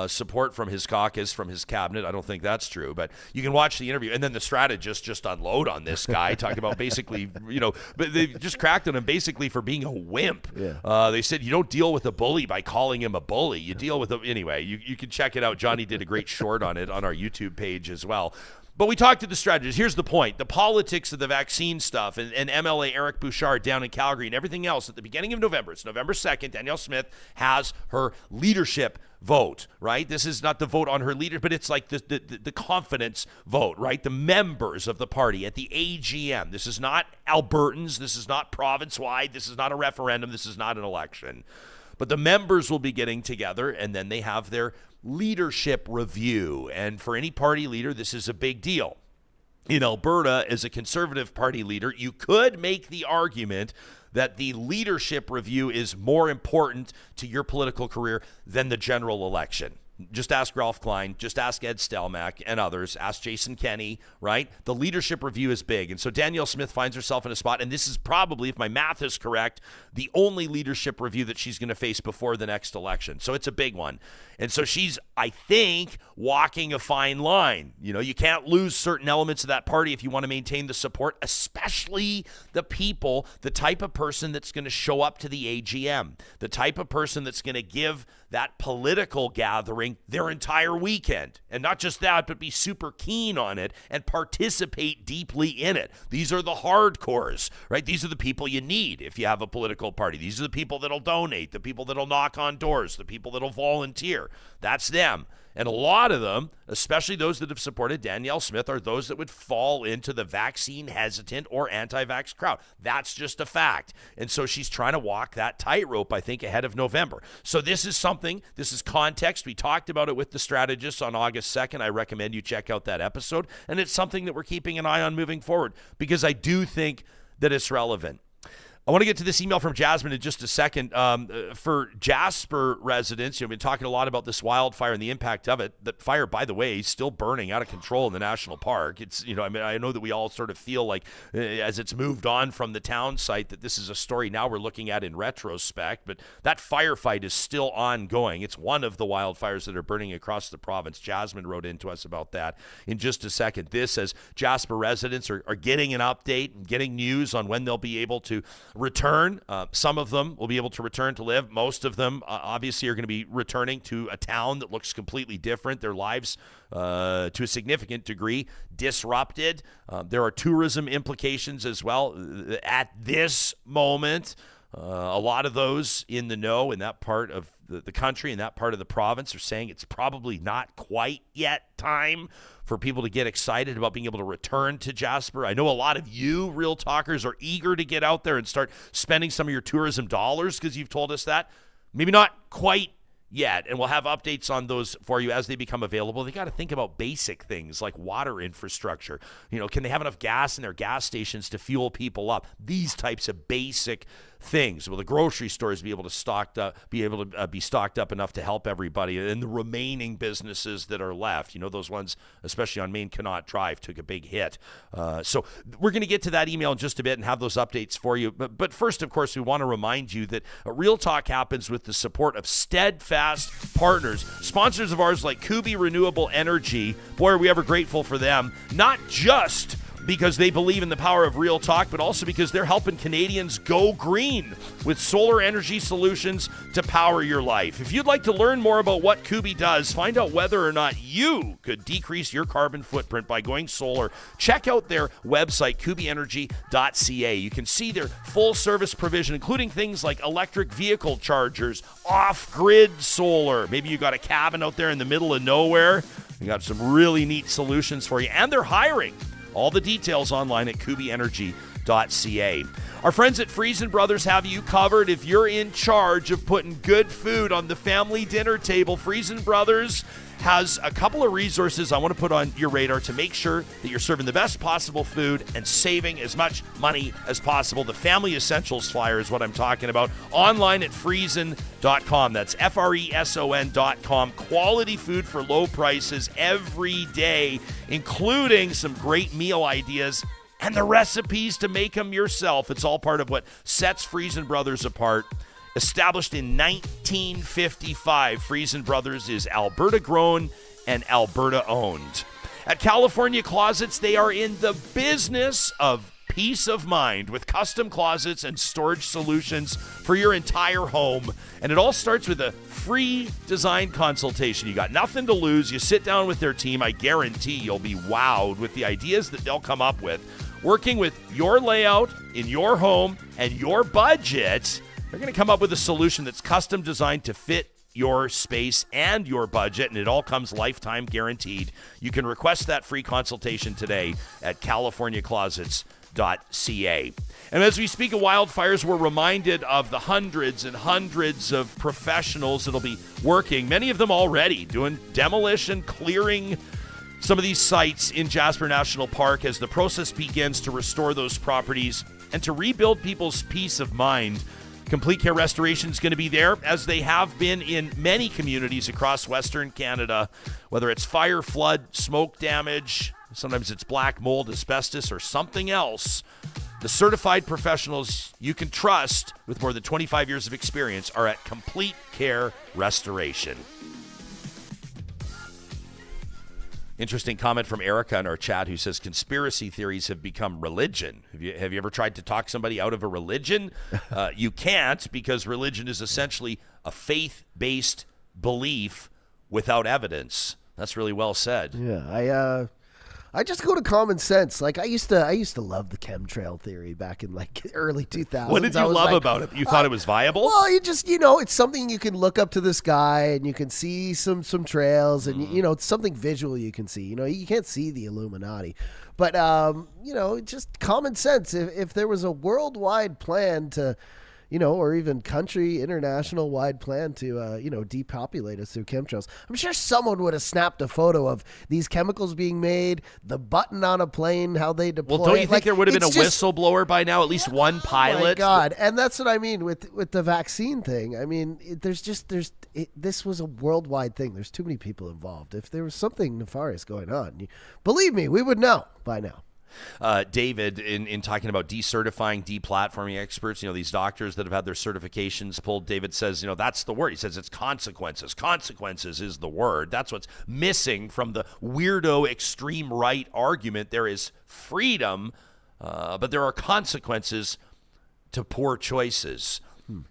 support from his caucus, from his cabinet. I don't think that's true, but you can watch the interview. And then the strategists just unload on this guy, talking about basically, but they just cracked on him basically for being a wimp. Yeah. They said you don't deal with a bully by calling him a bully. You deal with him anyway. You can check it out. Johnny did a great short on it on our YouTube page as well. But we talked to the strategists. Here's the point. The politics of the vaccine stuff and MLA Eric Bouchard down in Calgary and everything else at the beginning of November, it's November 2nd, Danielle Smith has her leadership vote, right? This is not the vote on her leader, but it's like the confidence vote, right? The members of the party at the AGM. This is not Albertans. This is not province-wide. This is not a referendum. This is not an election. But the members will be getting together, and then they have their leadership review. And for any party leader, this is a big deal. In Alberta, as a Conservative Party leader, you could make the argument that the leadership review is more important to your political career than the general election. Just ask Ralph Klein, just ask Ed Stelmach and others, ask Jason Kenney, right? The leadership review is big. And so Danielle Smith finds herself in a spot, and this is probably, if my math is correct, the only leadership review that she's going to face before the next election. So it's a big one. And so she's, I think, walking a fine line. You can't lose certain elements of that party if you want to maintain the support, especially the people, the type of person that's going to show up to the AGM, the type of person that's going to give that political gathering their entire weekend. And not just that, but be super keen on it and participate deeply in it. These are the hardcores, right? These are the people you need if you have a political party. These are the people that'll donate, the people that'll knock on doors, the people that'll volunteer. That's them. And a lot of them, especially those that have supported Danielle Smith, are those that would fall into the vaccine hesitant or anti-vax crowd. That's just a fact. And so she's trying to walk that tightrope, I think, ahead of November. So this is context. We talked about it with the strategists on August 2nd. I recommend you check out that episode. And it's something that we're keeping an eye on moving forward because I do think that it's relevant. I want to get to this email from Jasmine in just a second. For Jasper residents, we've been talking a lot about this wildfire and the impact of it. That fire, by the way, is still burning out of control in the national park. It's, I know that we all sort of feel like as it's moved on from the town site that this is a story now we're looking at in retrospect, but that firefight is still ongoing. It's one of the wildfires that are burning across the province. Jasmine wrote into us about that in just a second. This says Jasper residents are getting an update and getting news on when they'll be able to return. Some of them will be able to return to live. Most of them obviously are going to be returning to a town that looks completely different. Their lives to a significant degree disrupted. There are tourism implications as well. At this moment, a lot of those in the know in that part of the country, in that part of the province, are saying it's probably not quite yet time for people to get excited about being able to return to Jasper. I know a lot of you real talkers are eager to get out there and start spending some of your tourism dollars because you've told us that. Maybe not quite yet, and we'll have updates on those for you as they become available. They got to think about basic things like water infrastructure. Can they have enough gas in their gas stations to fuel people up? These types of basic things. Will the grocery stores be able to be stocked up enough to help everybody? And the remaining businesses that are left, those ones, especially on Main Cannot Drive, took a big hit. So we're going to get to that email in just a bit and have those updates for you. But first, of course, we want to remind you that Real Talk happens with the support of steadfast partners, sponsors of ours like Kubi Renewable Energy. Boy, are we ever grateful for them. Not just because they believe in the power of Real Talk, but also because they're helping Canadians go green with solar energy solutions to power your life. If you'd like to learn more about what Kubi does, find out whether or not you could decrease your carbon footprint by going solar, check out their website, kubienergy.ca. You can see their full service provision, including things like electric vehicle chargers, off-grid solar. Maybe you got a cabin out there in the middle of nowhere. They got some really neat solutions for you, and they're hiring. All the details online at kubienergy.ca. freezenbrothers.ca. Our friends at Friesen Brothers have you covered if you're in charge of putting good food on the family dinner table. Friesen Brothers has a couple of resources I want to put on your radar to make sure that you're serving the best possible food and saving as much money as possible. The Family Essentials Flyer is what I'm talking about. Online at friesen.com. That's FRESON.com. Quality food for low prices every day, including some great meal ideas and the recipes to make them yourself. It's all part of what sets Friesen Brothers apart. Established in 1955, Friesen Brothers is Alberta grown and Alberta owned. At California Closets, they are in the business of peace of mind with custom closets and storage solutions for your entire home. And it all starts with a free design consultation. You got nothing to lose. You sit down with their team. I guarantee you'll be wowed with the ideas that they'll come up with. Working with your layout in your home and your budget, they're going to come up with a solution that's custom designed to fit your space and your budget, and it all comes lifetime guaranteed. You can request that free consultation today at californiaclosets.ca. And as we speak of wildfires, we're reminded of the hundreds and hundreds of professionals that'll be working, many of them already doing demolition, clearing some of these sites in Jasper National Park as the process begins to restore those properties and to rebuild people's peace of mind. Complete Care Restoration is going to be there, as they have been in many communities across Western Canada, whether it's fire, flood, smoke damage, sometimes it's black mold, asbestos, or something else. The certified professionals you can trust with more than 25 years of experience are at Complete Care Restoration. Interesting comment from Erica in our chat who says conspiracy theories have become religion. Have you ever tried to talk somebody out of a religion? You can't, because religion is essentially a faith-based belief without evidence. That's really well said. Yeah, I just go to common sense. Like I used to love the chemtrail theory back in like early 2000s. What did you love about it? You thought it was viable? Well, it's something you can look up to the sky and you can see some trails and it's something visual you can see. You can't see the Illuminati, but just common sense. If there was a worldwide plan to, or even international wide plan to, depopulate us through chemtrails, I'm sure someone would have snapped a photo of these chemicals being made, the button on a plane, how they deploy. Well, don't you think there would have been a whistleblower by now, at least one pilot? Oh my God. And that's what I mean with the vaccine thing. I mean, this was a worldwide thing. There's too many people involved. If there was something nefarious going on, believe me, we would know by now. David, in talking about decertifying, deplatforming experts, these doctors that have had their certifications pulled, David says, that's the word. He says it's consequences. Consequences is the word. That's what's missing from the weirdo extreme right argument. There is freedom, but there are consequences to poor choices.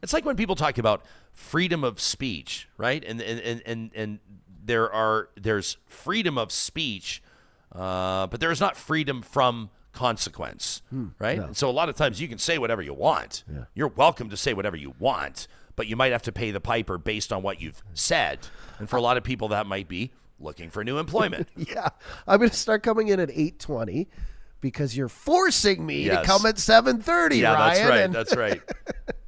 It's like when people talk about freedom of speech, right? And there's freedom of speech, but there is not freedom from consequence, right? No. So a lot of times you can say whatever you want. Yeah. You're welcome to say whatever you want, but you might have to pay the piper based on what you've said. And for a lot of people, that might be looking for new employment. Yeah. I'm going to start coming in at 8:20 because you're forcing me to come at 7:30, yeah, Ryan. That's right.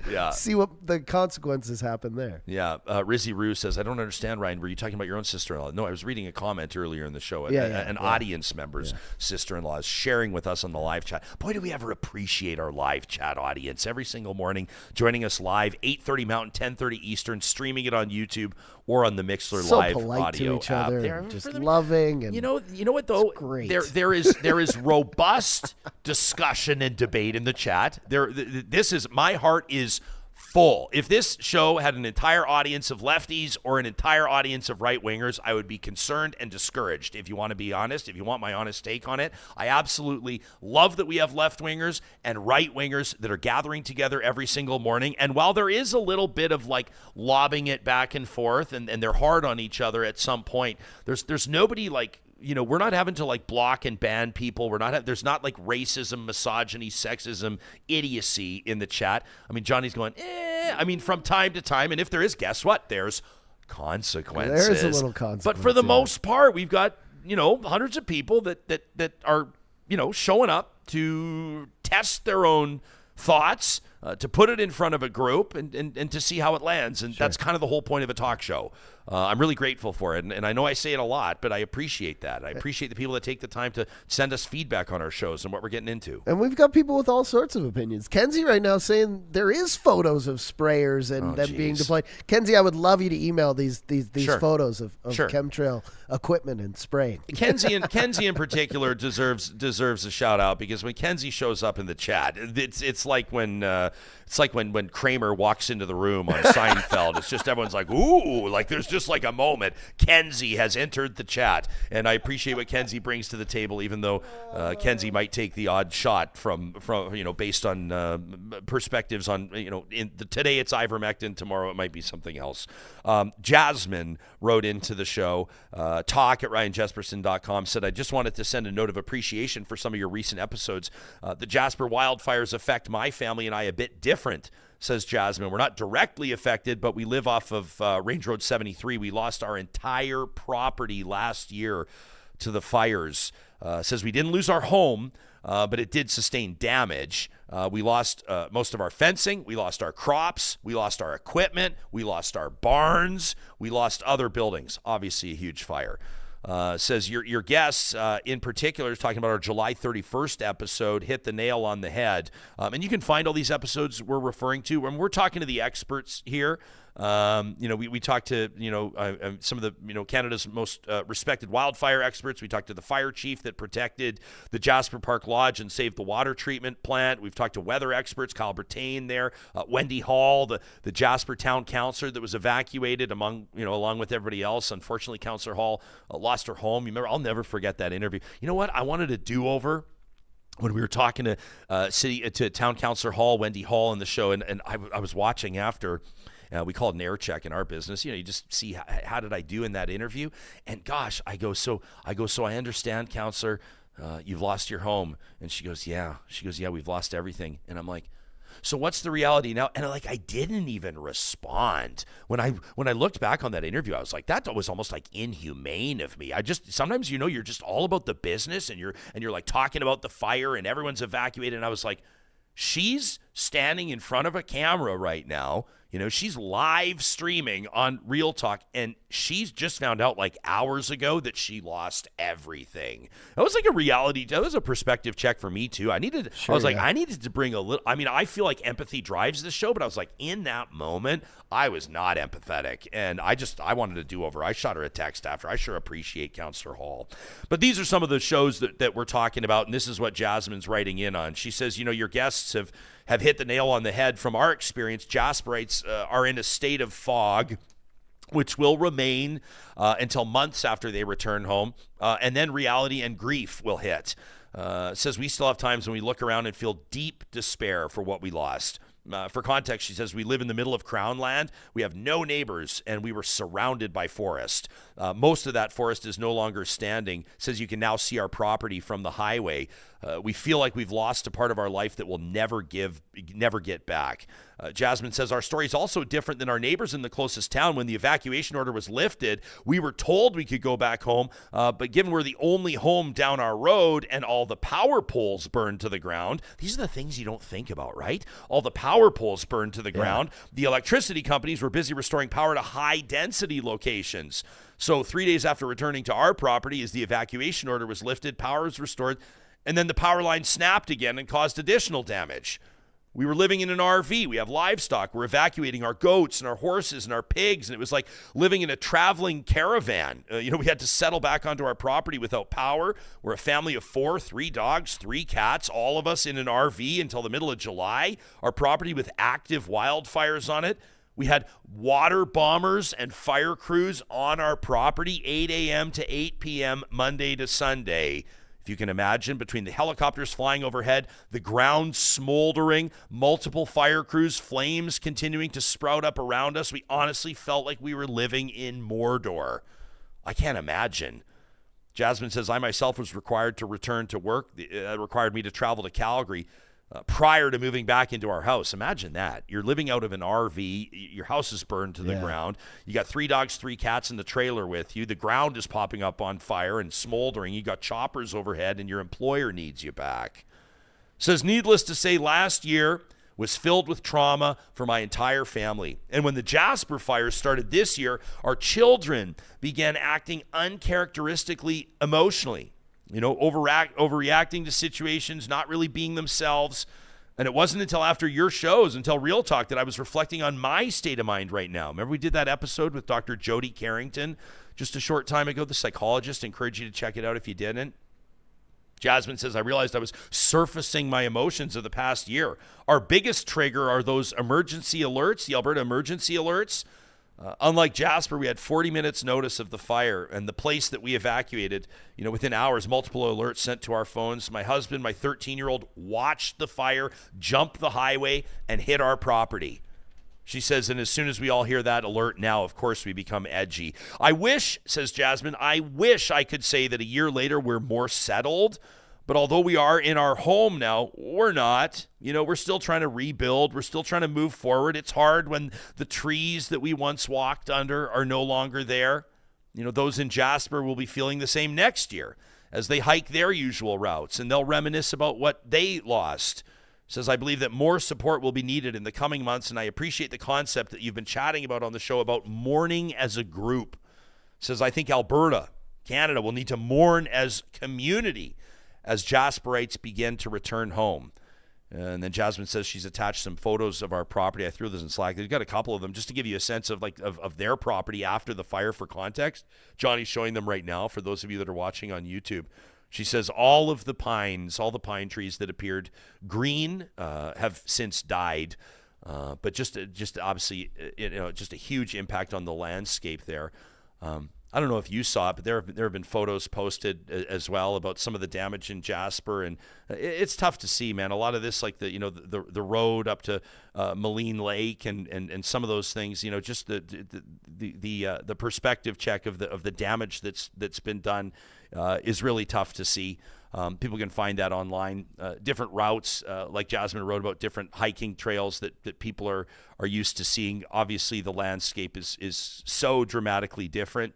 Yeah. See what the consequences happen there. Yeah. Rizzy Rue says, I don't understand, Ryan. Were you talking about your own sister-in-law? No, I was reading a comment earlier in the show. An audience member's sister-in-law is sharing with us on the live chat. Boy, do we ever appreciate our live chat audience every single morning, joining us live, 8:30 Mountain, 10:30 Eastern, streaming it on YouTube or on the Mixlr Live polite audio to each app. other, They're just loving. And you know what though? Great. There is robust discussion and debate in the chat. My heart is full. If this show had an entire audience of lefties or an entire audience of right-wingers, I would be concerned and discouraged, if you want to be honest, if you want my honest take on it. I absolutely love that we have left-wingers and right-wingers that are gathering together every single morning. And while there is a little bit of like lobbing it back and forth and they're hard on each other at some point, there's nobody like, we're not having to like block and ban people. There's not like racism, misogyny, sexism, idiocy in the chat. I mean, Johnny's going, from time to time. And if there is, guess what? There's consequences. There is a little consequence. But for the most part, we've got, hundreds of people that are, showing up to test their own thoughts, to put it in front of a group and to see how it lands. And that's kind of the whole point of a talk show. I'm really grateful for it. And I know I say it a lot, but I appreciate that. I appreciate the people that take the time to send us feedback on our shows and what we're getting into. And we've got people with all sorts of opinions. Kenzie right now saying there is photos of sprayers and them being deployed. Kenzie, I would love you to email these photos of chemtrail equipment and spraying. Kenzie in particular deserves a shout out, because when Kenzie shows up in the chat, it's like when Kramer walks into the room on Seinfeld. It's just everyone's like, ooh, like there's just like a moment. Kenzie has entered the chat, and I appreciate what Kenzie brings to the table, even though Kenzie might take the odd shot from based on perspectives on today it's ivermectin, tomorrow it might be something else. Jasmine wrote into the show, talk at ryanjesperson.com, said, I just wanted to send a note of appreciation for some of your recent episodes. The Jasper wildfires affect my family and I a bit different, says Jasmine. We're not directly affected, but we live off of Range Road 73. We lost our entire property last year to the fires. Says we didn't lose our home, but it did sustain damage. We lost most of our fencing. We lost our crops. We lost our equipment. We lost our barns. We lost other buildings. Obviously, a huge fire. Says your guests in particular is talking about our July 31st episode, hit the nail on the head. And you can find all these episodes we're referring to when we're talking to the experts here. We talked to, some of the, Canada's most respected wildfire experts. We talked to the fire chief that protected the Jasper Park Lodge and saved the water treatment plant. We've talked to weather experts, Kyle Bertain there, Wendy Hall, the Jasper town councillor that was evacuated along with everybody else. Unfortunately, Councillor Hall lost her home. You remember, I'll never forget that interview. You know what? I wanted a do-over. When we were talking to town councillor Hall, Wendy Hall, in the show, and I was watching after. We call it an air check in our business. You just see how did I do in that interview. And gosh, I go, so I understand, counselor, you've lost your home. And she goes, yeah. We've lost everything. And I'm like, so what's the reality now? And I didn't even respond. When I looked back on that interview, I was like, that was almost like inhumane of me. Sometimes you're just all about the business and you're like talking about the fire and everyone's evacuated. And I was like, she's standing in front of a camera right now. She's live streaming on Real Talk, and she's just found out like hours ago that she lost everything. That was like a reality. That was a perspective check for me too. I needed to bring a little. I mean, I feel like empathy drives this show, but I was like, in that moment, I was not empathetic, and I wanted to do over. I shot her a text after. I sure appreciate Councillor Hall, but these are some of the shows that we're talking about, and this is what Jasmine's writing in on. She says, your guests have hit the nail on the head. From our experience, Jasperites are in a state of fog, which will remain until months after they return home, and then reality and grief will hit. Says we still have times when we look around and feel deep despair for what we lost. For context, she says, we live in the middle of Crown land. We have no neighbors, and we were surrounded by forest. Most of that forest is no longer standing. Says you can now see our property from the highway. We feel like we've lost a part of our life that we'll never get back. Jasmine says our story is also different than our neighbors in the closest town. When the evacuation order was lifted, we were told we could go back home, but given we're the only home down our road and all the power poles burned to the ground, these are the things you don't think about, right? All the power poles burned to the ground. The electricity companies were busy restoring power to high-density locations. So 3 days after returning to our property, as the evacuation order was lifted, power was restored, and then the power line snapped again and caused additional damage. We were living in an RV. We have livestock. We're evacuating our goats and our horses and our pigs, and it was like living in a traveling caravan. We had to settle back onto our property without power. We're a family of 4, 3 dogs, 3 cats, all of us in an RV until the middle of July. Our property with active wildfires on it. We had water bombers and fire crews on our property 8 a.m. to 8 p.m. Monday to Sunday. If you can imagine, between the helicopters flying overhead, the ground smoldering, multiple fire crews, flames continuing to sprout up around us, we honestly felt like we were living in Mordor. I can't imagine. Jasmine says, I myself was required to return to work. It required me to travel to Calgary prior to moving back into our house. Imagine that. You're living out of an RV. Your house is burned to the ground. You got 3 dogs, 3 cats in the trailer with you. The ground is popping up on fire and smoldering. You got choppers overhead, and your employer needs you back. Says, needless to say, last year was filled with trauma for my entire family. And when the Jasper fire started this year, our children began acting uncharacteristically emotionally, overreacting to situations, not really being themselves. And it wasn't until after your shows, until Real Talk, that I was reflecting on my state of mind right now. Remember we did that episode with Dr. Jody Carrington just a short time ago, the psychologist? I encourage you to check it out if you didn't. Jasmine says, I realized I was surfacing my emotions of the past year. Our biggest trigger are those emergency alerts, the Alberta emergency alerts. Unlike Jasper, we had 40 minutes notice of the fire, and the place that we evacuated, within hours, multiple alerts sent to our phones. My husband, my 13-year-old, watched the fire jump the highway and hit our property. She says, and as soon as we all hear that alert now, of course, we become edgy. I wish, says Jasmine, I wish I could say that a year later we're more settled. But although we are in our home now, we're not. We're still trying to rebuild. We're still trying to move forward. It's hard when the trees that we once walked under are no longer there. Those in Jasper will be feeling the same next year as they hike their usual routes, and they'll reminisce about what they lost. Says, I believe that more support will be needed in the coming months, and I appreciate the concept that you've been chatting about on the show about mourning as a group. Says, I think Alberta, Canada, will need to mourn as community as Jasperites begin to return home. And then Jasmine says she's attached some photos of our property. I threw those in Slack. They've got a couple of them just to give you a sense of of their property after the fire for context. Johnny's showing them right now for those of you that are watching on YouTube. She says all the pine trees that appeared green have since died. But just obviously, just a huge impact on the landscape there. I don't know if you saw it, but there have been photos posted as well about some of the damage in Jasper, and it's tough to see, man. A lot of this, like the road up to Moline Lake and some of those things, just the perspective check of the damage that's been done is really tough to see. People can find that online. Different routes, like Jasmine wrote about, different hiking trails that people are used to seeing. Obviously, the landscape is so dramatically different.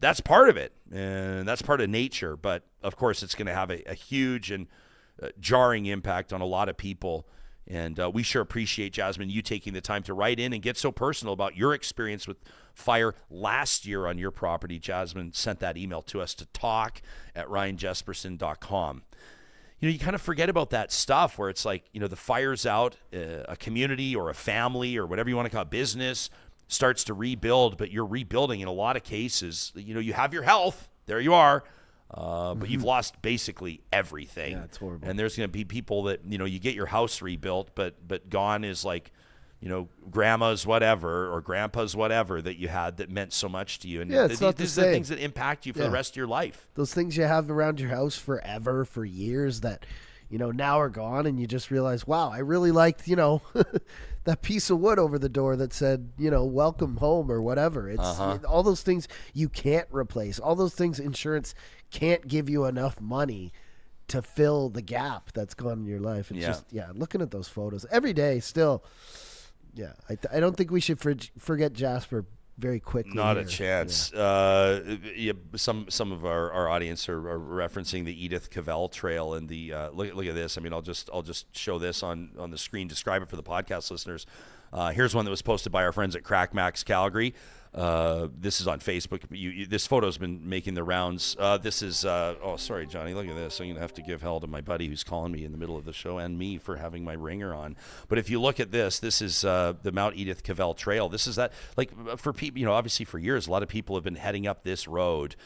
That's part of it, and that's part of nature. But, of course, it's going to have a huge and jarring impact on a lot of people. And we sure appreciate, Jasmine, you taking the time to write in and get so personal about your experience with fire last year on your property. Jasmine sent that email to us to talk@ryanjesperson.com. You kind of forget about that stuff where it's like, the fire's out, a community or a family or whatever you want to call it, business, starts to rebuild, but you're rebuilding in a lot of cases. You have your health, there you are, but you've lost basically everything. Yeah, it's horrible. And there's going to be people that, you get your house rebuilt, but gone is like, grandma's whatever or grandpa's whatever that you had that meant so much to you. And it's not the these are the things that impact you for the rest of your life. Those things you have around your house forever, for years, that now are gone, and you just realize, wow, I really liked, that piece of wood over the door that said, welcome home or whatever. It's all those things you can't replace. All those things insurance can't give you enough money to fill the gap that's gone in your life. It's just, looking at those photos every day still. Yeah, I don't think we should forget Jasper very quickly. Not here. A chance. Yeah. Some of our audience are referencing the Edith Cavell Trail and the look at this. I mean, I'll just show this on the screen. Describe it for the podcast listeners. Here's one that was posted by our friends at Crackmax Calgary. This is on Facebook. This photo's been making the rounds. This is sorry, Johnny, look at this. I'm gonna have to give hell to my buddy who's calling me in the middle of the show, and me for having my ringer on. But if you look at this is the Mount Edith Cavell Trail. This is that, like, for people, obviously for years a lot of people have been heading up this road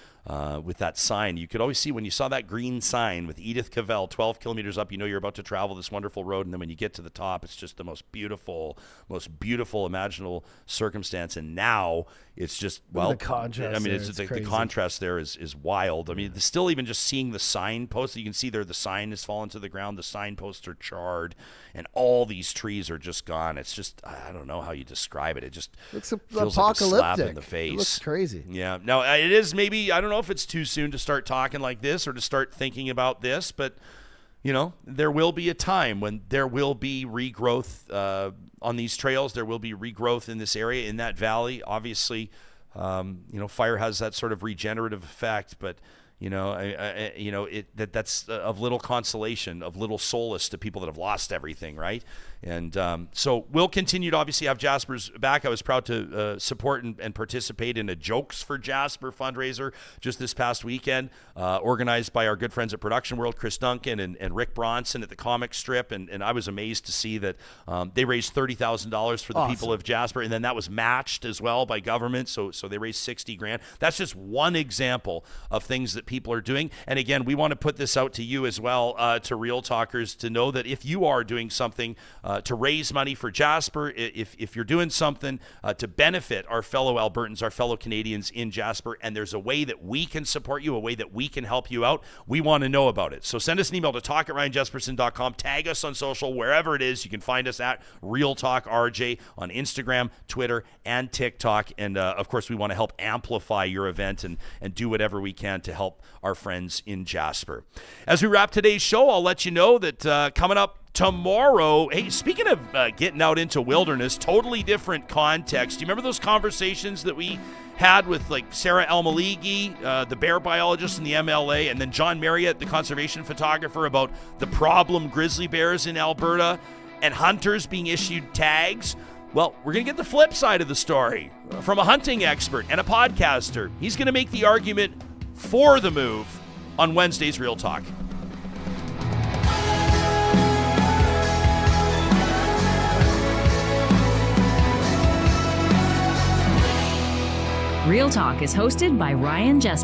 with that sign. You could always see when you saw that green sign with Edith Cavell 12 kilometers up, you're about to travel this wonderful road, and then when you get to the top, it's just the most beautiful imaginable circumstance. And now it's just, the contrast. I mean, the contrast there is wild. I mean, still, even just seeing the signposts, you can see there the sign has fallen to the ground, the signposts are charred, and all these trees are just gone. It's just, I don't know how you describe it. It just feels like a slap in the face. It looks crazy. Yeah. Now, it is maybe, I don't know if it's too soon to start talking like this or to start thinking about this, but there will be a time when there will be regrowth on these trails. There will be regrowth in this area, in that valley. Obviously, fire has that sort of regenerative effect, but That's of little consolation, of little solace to people that have lost everything, right? And so we'll continue to obviously have Jasper's back. I was proud to support and participate in a Jokes for Jasper fundraiser just this past weekend, organized by our good friends at Production World, Chris Duncan and Rick Bronson at the comic strip. And I was amazed to see that they raised $30,000 for the people of Jasper. And then that was matched as well by government. So they raised $60,000. That's just one example of things that people are doing. And again, we want to put this out to you as well, to Real Talkers, to know that if you are doing something to raise money for Jasper, if you're doing something to benefit our fellow Albertans, our fellow Canadians in Jasper, and there's a way that we can support you, a way that we can help you out, we want to know about it. So send us an email to talk@ryanjesperson.com, tag us on social, wherever it is. You can find us at Real Talk RJ on Instagram, Twitter, and TikTok. And of course, we want to help amplify your event and do whatever we can to help our friends in Jasper. As we wrap today's show, I'll let you know that coming up tomorrow, hey, speaking of getting out into wilderness, totally different context. Do you remember those conversations that we had with like Sarah Almaligi, the bear biologist in the MLA, and then John Marriott, the conservation photographer, about the problem grizzly bears in Alberta and hunters being issued tags? Well, we're going to get the flip side of the story from a hunting expert and a podcaster. He's going to make the argument for the move on Wednesday's Real Talk. Real Talk is hosted by Ryan Jasper.